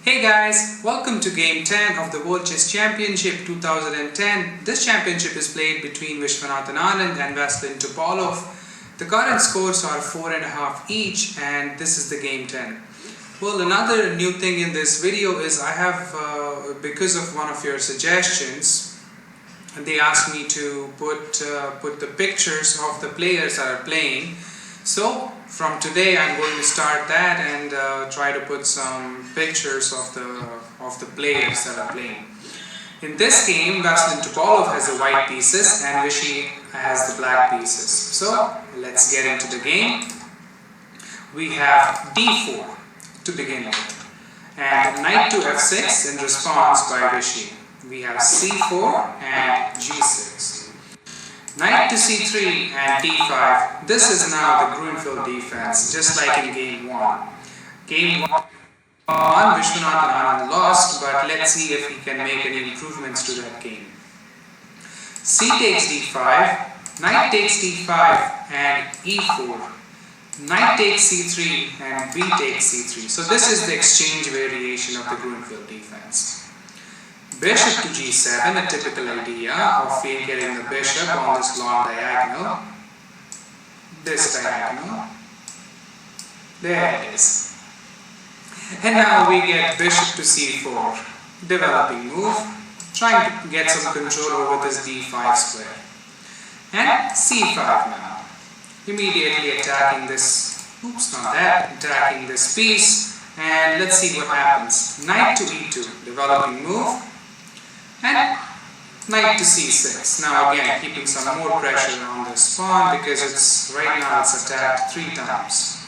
Hey guys, welcome to Game 10 of the World Chess Championship 2010. This championship is played between Vishy Anand and Vaselin Topalov. The current scores are 4.5 each and this is the Game 10. Well, another new thing in this video is I have, because of one of your suggestions, they asked me to put the pictures of the players that are playing. So from today I'm going to start that and try to put some pictures of the players that are playing. In this game, Vaselin Topalov has the white pieces and Vishy has the black pieces. So let's get into the game. We have d4 to begin with and knight to f6 in response by Vishy. We have c4 and g6. Knight to c3 and d5. This is now the Grunfeld defense, just like in game 1. Game 1, Vishy Anand lost, but let's see if he can make any improvements to that game. C takes d5, knight takes d5 and e4. Knight takes c3 and b takes c3. So this is the exchange variation of the Grunfeld defense. Bishop to g7, a typical idea of getting the bishop on this long diagonal. This diagonal. There it is. And now we get bishop to c4, developing move, trying to get some control over this d5 square. And c5 now. Immediately attacking this, attacking this piece. And let's see what happens. Knight to e2, developing move. And knight to c6. Now again, keeping some more pressure on this pawn because right now it's attacked 3 times.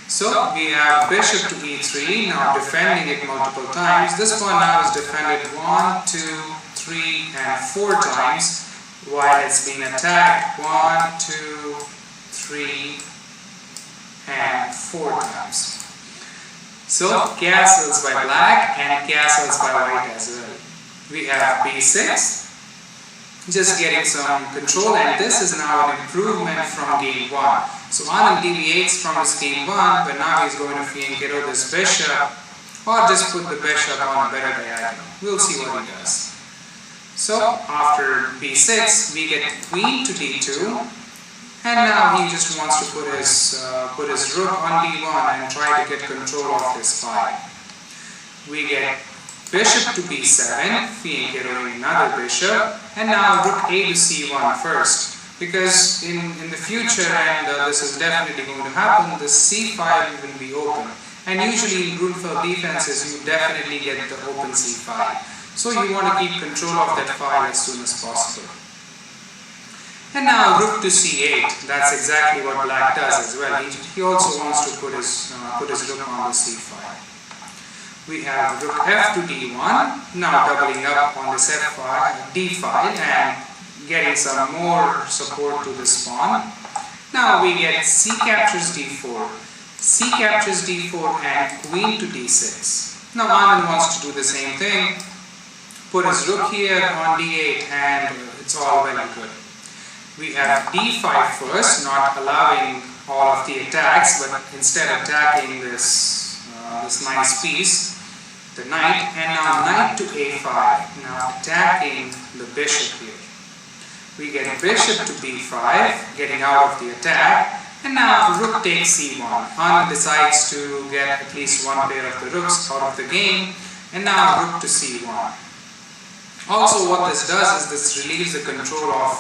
So we have bishop to e3, now defending it multiple times. This pawn now is defended 1, 2, 3 and 4 times while it's being attacked 1, 2, 3 and 4 times. So castles by black and castles by white as well. We have b6, just getting some control, and this is now an improvement from game 1. So Anand deviates from his game 1, but now he's going to get over this bishop or just put the bishop on a better diagonal. We'll see what he does. So after b6 we get queen to d2. And now he just wants to put his rook on d1 and try to get control of this file. We get bishop to b7, getting another bishop, and now rook a to c1 first. Because in the future, and this is definitely going to happen, the c5 will be open. And usually in Grunfeld defenses, you definitely get the open c5. So you want to keep control of that file as soon as possible. And now rook to c8, that's exactly what black does as well. He also wants to put his rook on the c file. We have rook f to d1, now doubling up on this f file, d file and getting some more support to this pawn. Now we get c captures d4, c captures d4 and queen to d6. Now Anand wants to do the same thing, put his rook here on d8 and it's all well and good. We have d5 first, not allowing all of the attacks, but instead attacking this nice piece, the knight, and now knight to a5, now attacking the bishop here. We get bishop to b5, getting out of the attack, and now rook takes c1. Anand decides to get at least one pair of the rooks out of the game, and now rook to c1. Also what this does is this relieves the control of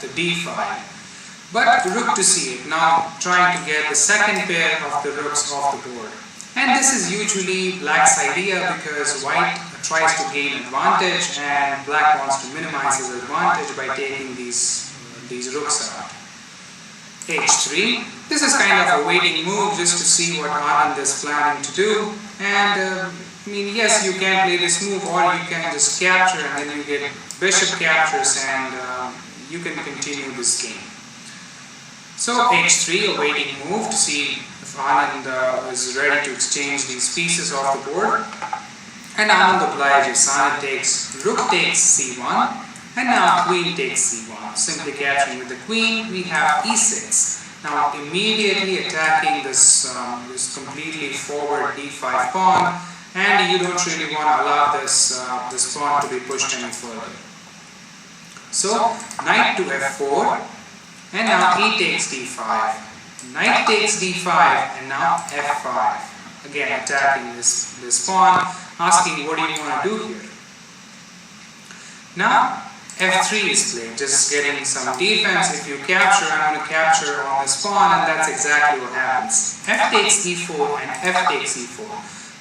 the d file. But rook to c8, now trying to get the second pair of the rooks off the board. And this is usually black's idea because white tries to gain advantage and black wants to minimize his advantage by taking these rooks out. h3, this is kind of a waiting move just to see what Anand is planning to do. And I mean, yes, you can play this move or you can just capture and then you get bishop captures and you can continue this game. So h3, a waiting move to see if Anand is ready to exchange these pieces off the board. And Anand obliges. Anand takes rook takes c1 and now queen takes c1. Simply capturing with the queen, we have e6. Now immediately attacking this, this completely forward d5 pawn, and you don't really want to allow this, this pawn to be pushed any further. So knight to f4, and now e takes d5. Knight takes d5, and now f5. Again attacking this pawn, asking what do you want to do here. Now f3 is played, just getting some defense. If you capture, I'm going to capture on this pawn, and that's exactly what happens. F takes e4 and f takes e4.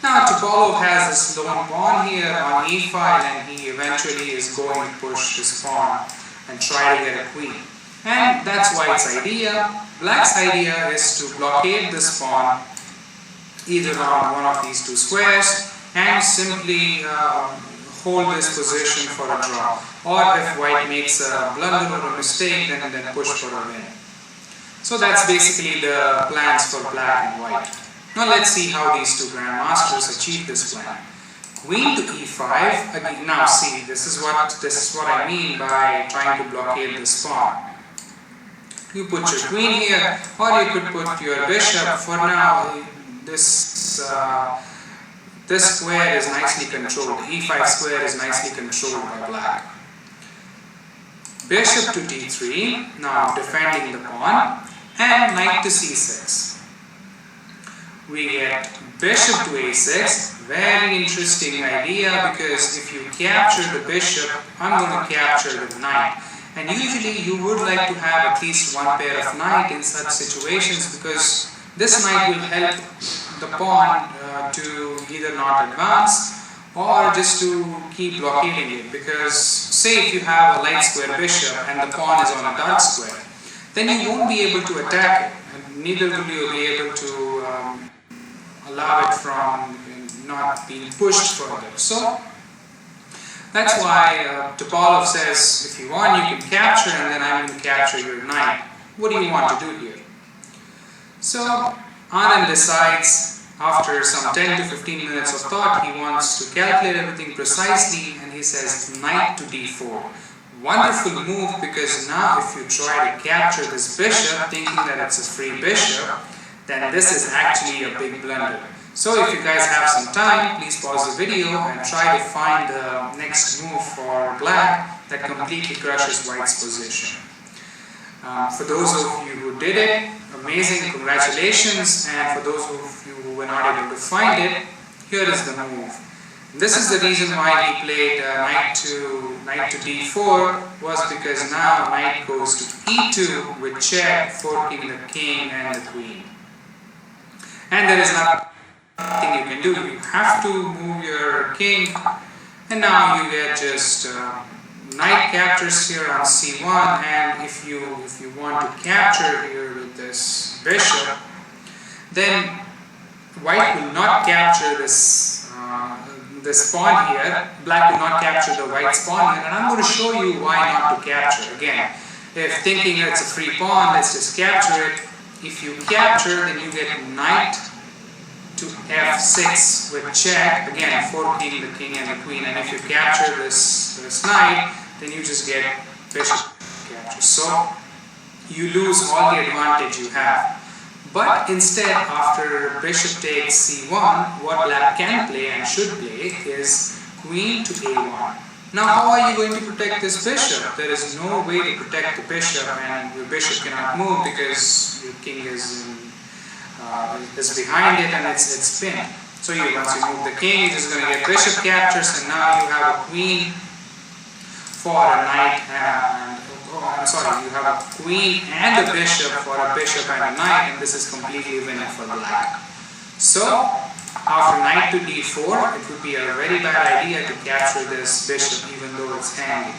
Now Topalov has this lone pawn here on e5, and he eventually is going to push this pawn and try to get a queen. And that's White's idea. Black's idea is to blockade this pawn either on one of these two squares and simply hold this position for a draw. Or if White makes a blunder or a mistake, then push for a win. So that's basically the plans for Black and White. Now let's see how these two grandmasters achieve this plan. Queen to e5. Again, now see, this is what I mean by trying to blockade this pawn. You put your queen here, or you could put your bishop. For now, this square is nicely controlled. The e5 square is nicely controlled by Black. Bishop to d3, now defending the pawn, and knight to c6. We get bishop to a6. Very interesting idea, because if you capture the bishop, I'm going to capture the knight. And usually you would like to have at least one pair of knight in such situations, because this knight will help the pawn to either not advance or just to keep blockading it. Because say if you have a light square bishop and the pawn is on a dark square, then you won't be able to attack it, and neither will you be able to allow it from not being pushed further. So that's why Topalov says, if you want, you can capture, and then I'm going to capture your knight. What do you want to do here? So Anand decides, after some 10 to 15 minutes of thought, he wants to calculate everything precisely, and he says knight to d4. Wonderful move, because now if you try to capture this bishop thinking that it's a free bishop, then this is actually a big blunder. So if you guys have some time, please pause the video and try to find the next move for Black that completely crushes White's position. For those of you who did it, amazing, congratulations. And for those of you who were not able to find it, here is the move. This is the reason why he played knight to d4, was because now knight goes to e2 with check, forking the king and the queen. And there is nothing you can do. You have to move your king, and now you get just knight captures here on c1. And if you want to capture here with this bishop, then White will not capture this pawn here. Black will not capture the White's pawn here, and I'm going to show you why not to capture. Again, if thinking it's a free pawn, let's just capture it. If you capture, then you get knight to f6 with check, again forking the king and the queen. And if you capture this knight, then you just get bishop capture. So you lose all the advantage you have. But instead, after bishop takes c1, what Black can play and should play is queen to a1. Now how are you going to protect this bishop? There is no way to protect the bishop, and your bishop cannot move because your king is behind it and it's pinned. So once you move the king, you're just going to get bishop captures, and now you have a queen for a knight and you have a queen and a bishop for a bishop and a knight, and this is completely winning for Black. So after knight to d4, it would be a very bad idea to capture this bishop even though it's hanging.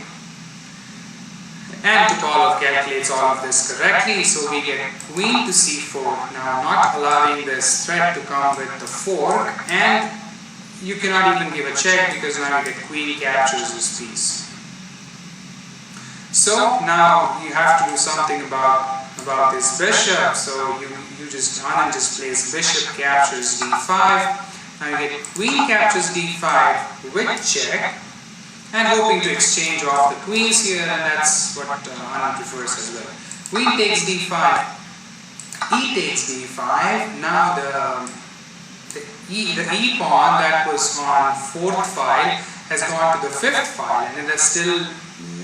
And Topalov calculates all of this correctly, so we get queen to c4, now not allowing this threat to come with the fork, and you cannot even give a check because now you get queen captures this piece. So now you have to do something about this bishop. So Anand just plays bishop captures d5. Now you get queen captures d5 with check, and hoping to exchange off the queens here, and that's what Anand prefers as well. Queen takes d5, e takes d5. Now the e pawn that was on 4th file has gone to the 5th file, and it is still,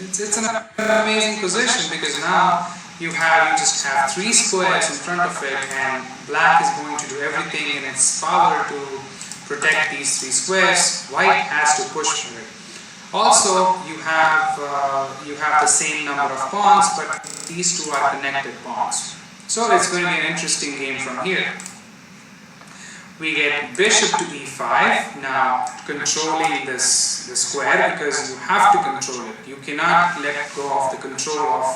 it's an amazing position, because now you just have 3 squares in front of it, and black is going to do everything in its power to protect these 3 squares. White has to push for it. Also, you have the same number of pawns, but these two are connected pawns. So it's going to be an interesting game from here. We get bishop to e5, now controlling this square, because you have to control it. You cannot let go of the control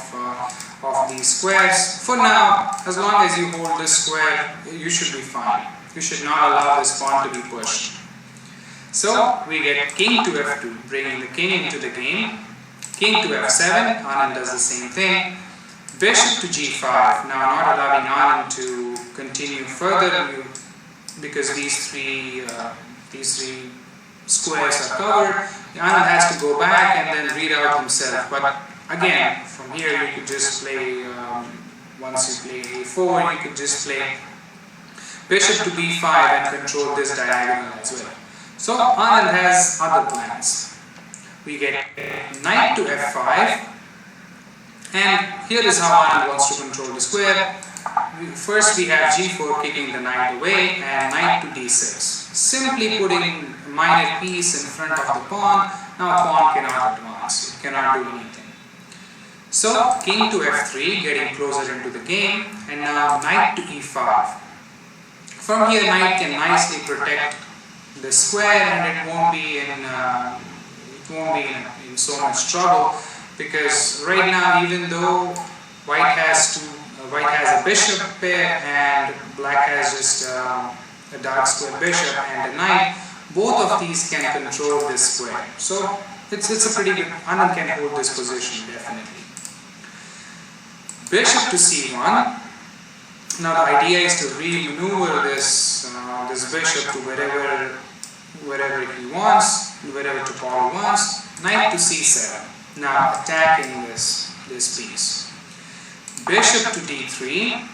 of these squares. For now, as long as you hold this square, you should be fine. You should not allow this pawn to be pushed. So we get king to f2, bringing the king into the game. King to f7, Anand does the same thing. Bishop to g5, now not allowing Anand to continue further, because these three squares are covered. Anand has to go back and then read out himself. But again, from here you could just play, once you play a4, you could just play bishop to b5 and control this diagonal as well. So Anand has other plans. We get knight to f5, and here is how Anand wants to control the square. First we have g4 kicking the knight away, and knight to d6. Simply putting a minor piece in front of the pawn. Now pawn cannot advance, it cannot do anything. So king to f3, getting closer into the game, and now knight to e5. From here knight can nicely protect the square, and it won't be in so much trouble, because right now, even though white has a bishop pair and black has just a dark square bishop and a knight, both of these can control this square. So it's a pretty good, Anand can hold this position definitely. Bishop to c1. Now the idea is to re-maneuver this bishop to wherever he wants, wherever Topalov wants. Knight to c7. Now attacking this piece. Bishop to d3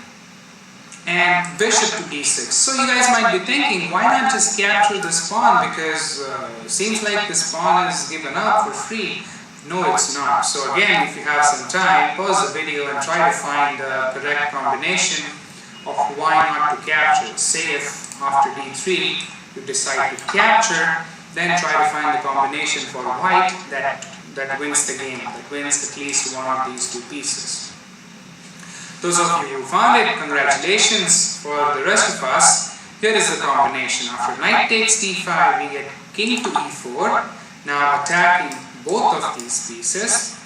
and bishop to d6. So you guys might be thinking, why not just capture this pawn, because it seems like this pawn is given up for free. No, it's not. So again, if you have some time, pause the video and try to find the correct combination of why not to capture. Say if after d3 you decide to capture, then try to find the combination for white that wins the game, that wins at least one of these two pieces. Those of you who found it, congratulations. For the rest of us, here is the combination. After knight takes d5, we get king to e4, now attacking both of these pieces,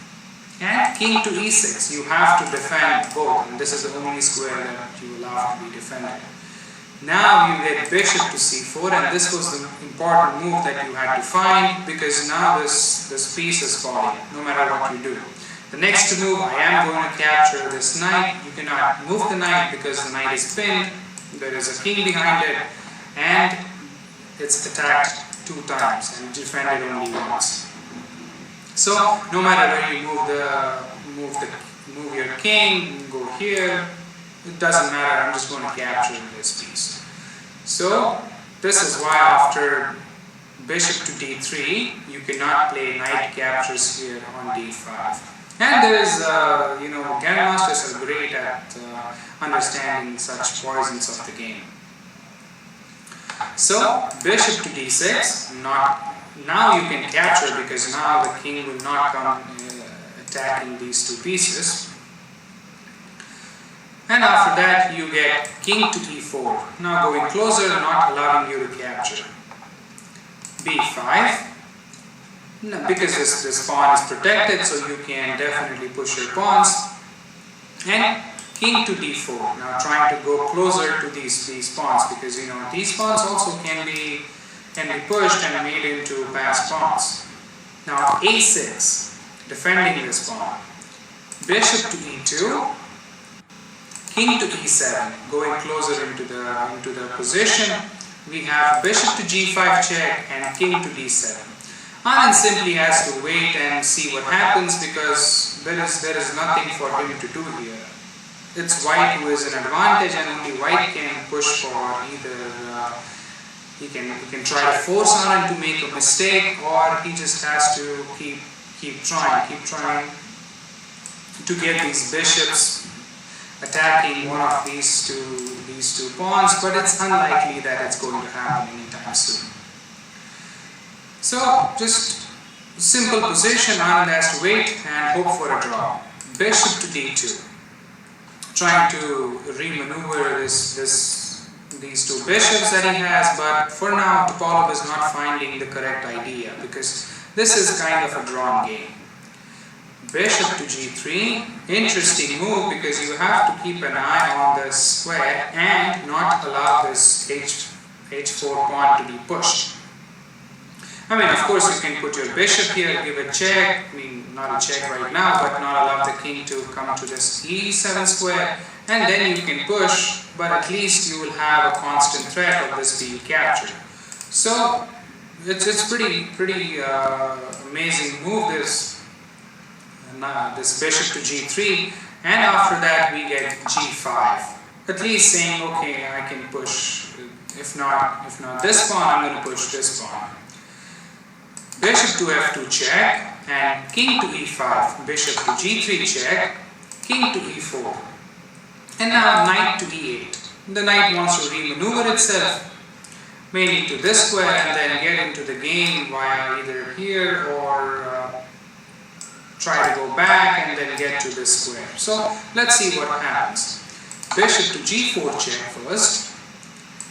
and king to e6. You have to defend both, and this is the only square that you will have to be defended. Now you get bishop to c4, and this was the important move that you had to find, because now this piece is falling, no matter what you do. The next move, I am going to capture this knight. You cannot move the knight because the knight is pinned. There is a king behind it, and it's attacked 2 times and defended only once. So no matter where you move your king, go here, it doesn't matter. I'm just going to capture this piece. So this is why after bishop to d3, you cannot play knight captures here on d5. And there is, grandmasters are great at understanding such poisons of the game. So bishop to d6, now you can capture, because now the king will not come attacking these 2 pieces. And after that you get king to e4, now going closer, not allowing you to capture. b5. No, because this pawn is protected, so you can definitely push your pawns. And king to d4, now trying to go closer to these pawns, because these pawns also can be pushed and made into passed pawns. Now a6, defending this pawn. Bishop to e2, king to e7, going closer into the position. We have bishop to g5 check and king to d7. Anand simply has to wait and see what happens, because there is nothing for him to do here. it's white who is in advantage, and only white can push for either he can try to force Anand to make a mistake, or he just has to keep trying to get these bishops attacking one of these two pawns, but it's unlikely that it's going to happen anytime soon. So just simple position, Anand has to wait and hope for a draw. Bishop to d2, trying to remaneuver these two bishops that he has, but for now Topalov is not finding the correct idea because this is kind of a drawn game. Bishop to g3, interesting move because you have to keep an eye on this square and not allow this h4 pawn to be pushed. I mean, of course you can put your bishop here, give a check, I mean not a check right now, but not allow the king to come to this e7 square, and then you can push, but at least you will have a constant threat of this being captured. So it's pretty amazing move, this bishop to g3, and after that we get g5. At least saying, okay, I can push, if not this pawn, I'm going to push this pawn. Bishop to f2 check, and king to e5, bishop to g3 check, king to e4. And now knight to e8. The knight wants to remaneuver itself, mainly to this square, and then get into the game via either here or try to go back and then get to this square. So let's see what happens. Bishop to g4 check first,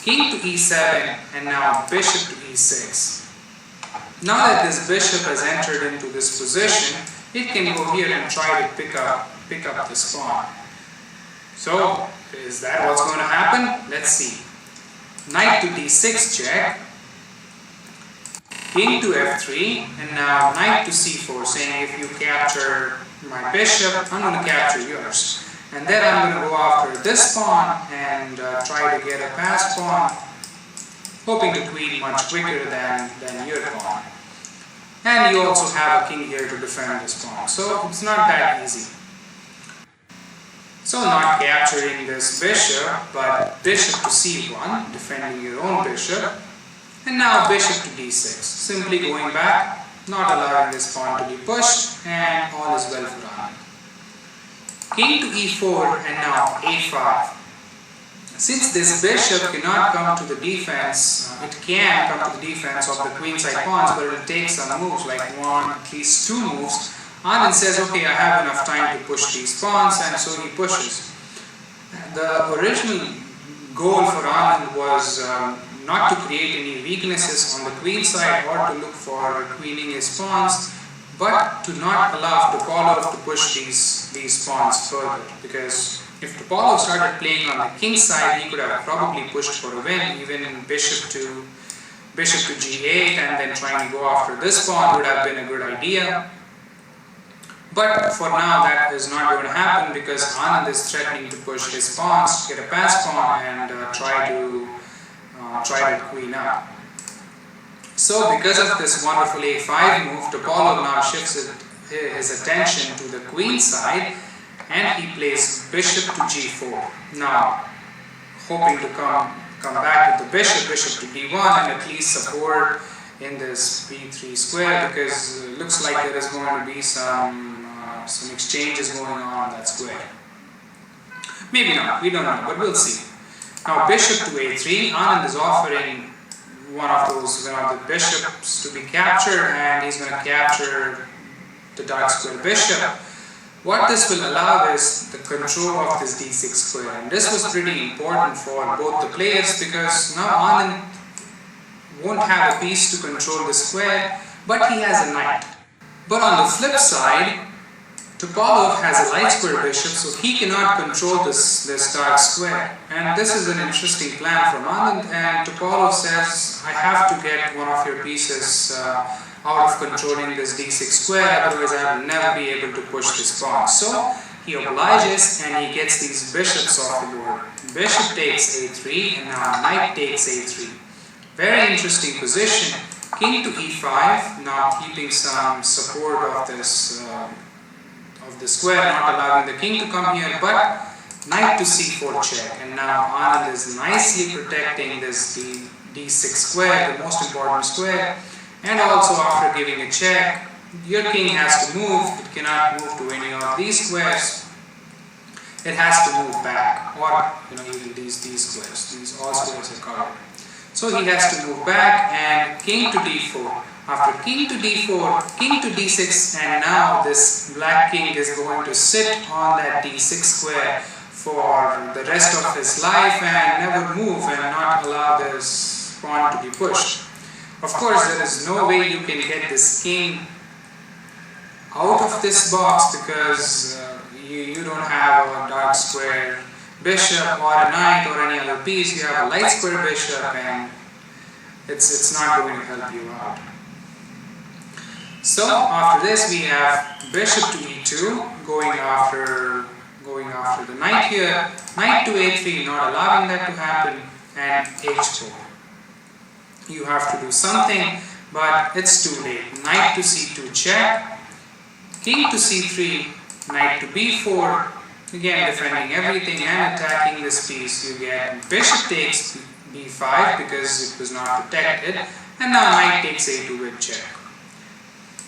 king to e7, and now bishop to e6. Now that this bishop has entered into this position, it can go here and try to pick up this pawn. So, is that what's going to happen? Let's see. Knight to d6 check, king to f3, and now knight to c4, saying if you capture my bishop, I'm going to capture yours. And then I'm going to go after this pawn and try to get a passed pawn, hoping to queen much quicker than your pawn. And you also have a king here to defend this pawn, so it's not that easy. So not capturing this bishop, but bishop to c1, defending your own bishop, and now bishop to d6, simply going back, not allowing this pawn to be pushed, and all is well for Anand. King to e4, and now a5. Since this bishop cannot come to the defense, it can come to the defense of the queenside pawns, but it will take some moves, like at least two moves. Anand says, okay, I have enough time to push these pawns, and so he pushes. The original goal for Anand was not to create any weaknesses on the queen side or to look for queening his pawns, but to not allow Topalov to push these pawns further, because if Topalov started playing on the king side, he could have probably pushed for a win, even bishop to g8, and then trying to go after this pawn would have been a good idea. But for now that is not going to happen because Anand is threatening to push his pawns, get a pass pawn, and try to queen up. So because of this wonderful a5 move, Topalov now shifts his attention to the queen side, and he plays bishop to g4. Now, hoping to come back with the bishop to d1, and at least support in this b3 square, because it looks like there is going to be some exchanges going on that square. Maybe not, we don't know, but we'll see. Now bishop to a3, Anand is offering one of the bishops to be captured, and he's going to capture the dark square bishop. What this will allow is the control of this d6 square, and this was pretty important for both the players because now Anand won't have a piece to control the square, but he has a knight. But on the flip side, Topalov has a light square bishop, so he cannot control this dark square. And this is an interesting plan from Anand, and Topalov says, I have to get one of your pieces out of controlling this d6 square, otherwise I will never be able to push this pawn. So he obliges and he gets these bishops off the board. Bishop takes a3, and now knight takes a3. Very interesting position. King to e5, now keeping some support of this of the square, not allowing the king to come here, but knight to c4 check, and now Anand is nicely protecting this d6 square, the most important square, and also after giving a check, your king has to move. It cannot move to any of these squares. It has to move back, or even these squares. These all squares are covered. So he has to move back, and king to d4. After king to d4, king to d6, and now this black king is going to sit on that d6 square for the rest of his life and never move and not allow this pawn to be pushed. Of course, there is no way you can get this king out of this box because you don't have a dark square bishop or a knight or any other piece. You have a light square bishop, and it's not going to help you out. So after this we have bishop to e2, going after the knight here, knight to a3, not allowing that to happen, and h4. You have to do something, but it's too late. Knight to c2 check, king to c3, knight to b4, again defending everything and attacking this piece. You get bishop takes b5 because it was not protected, and now knight takes a2 with check.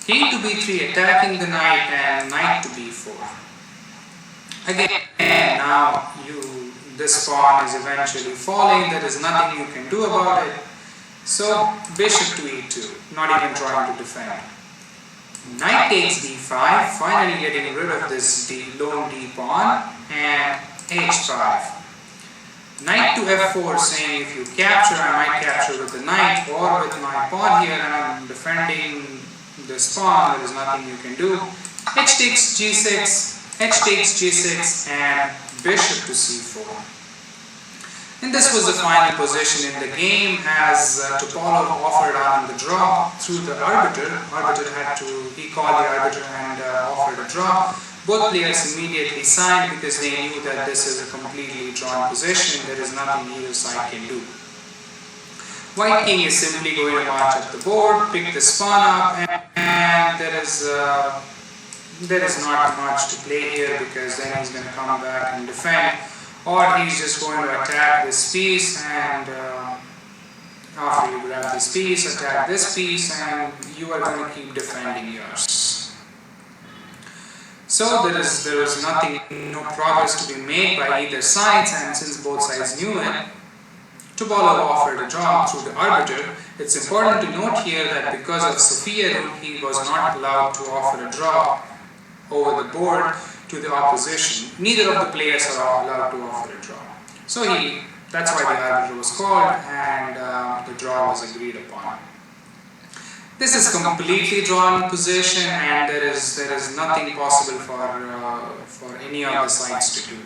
King to b3 attacking the knight, and knight to b4. Again, now this pawn is eventually falling. There is nothing you can do about it. So bishop to e2, not even trying to defend. Knight takes d5, finally getting rid of this lone d pawn, and h5. Knight to f4, saying if you capture, I might capture with the knight or with my pawn here, and I'm defending this pawn. There is nothing you can do. H takes g6, h takes g6, and bishop to c4. And this was the final position in the game, as Topalov offered Anand the draw through the arbiter. He called the arbiter and offered a draw. Both players immediately signed because they knew that this is a completely drawn position. There is nothing either side can do. White king is simply going to march up the board, pick this pawn up, and there is not much to play here because then he's going to come back and defend, or he's just going to attack this piece, and after you grab this piece, attack this piece, and you are going to keep defending yours. So there is no progress to be made by either sides, and since both sides knew it, Topalov offered a draw through the arbiter. It's important to note here that because of Sophia rule, he was not allowed to offer a draw over the board to the opposition. Neither of the players are allowed to offer a draw. So that's why the arbiter was called, and the draw was agreed upon. This is completely drawn position, and there is nothing possible for any of the sides to do.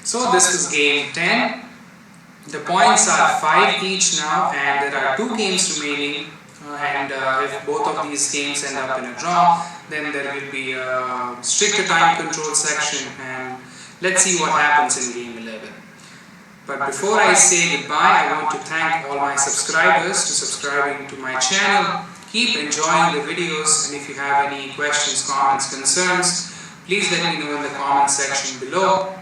So this is game 10. The points are 5 each now, and there are 2 games remaining, and if both of these games end up in a draw, then there will be a stricter time control section, and let's see what happens in game 11. But before I say goodbye, I want to thank all my subscribers for subscribing to my channel. Keep enjoying the videos, and if you have any questions, comments, concerns, please let me know in the comment section below.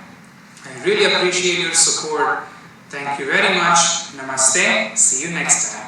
I really appreciate your support. Thank you very much. Namaste. See you next time.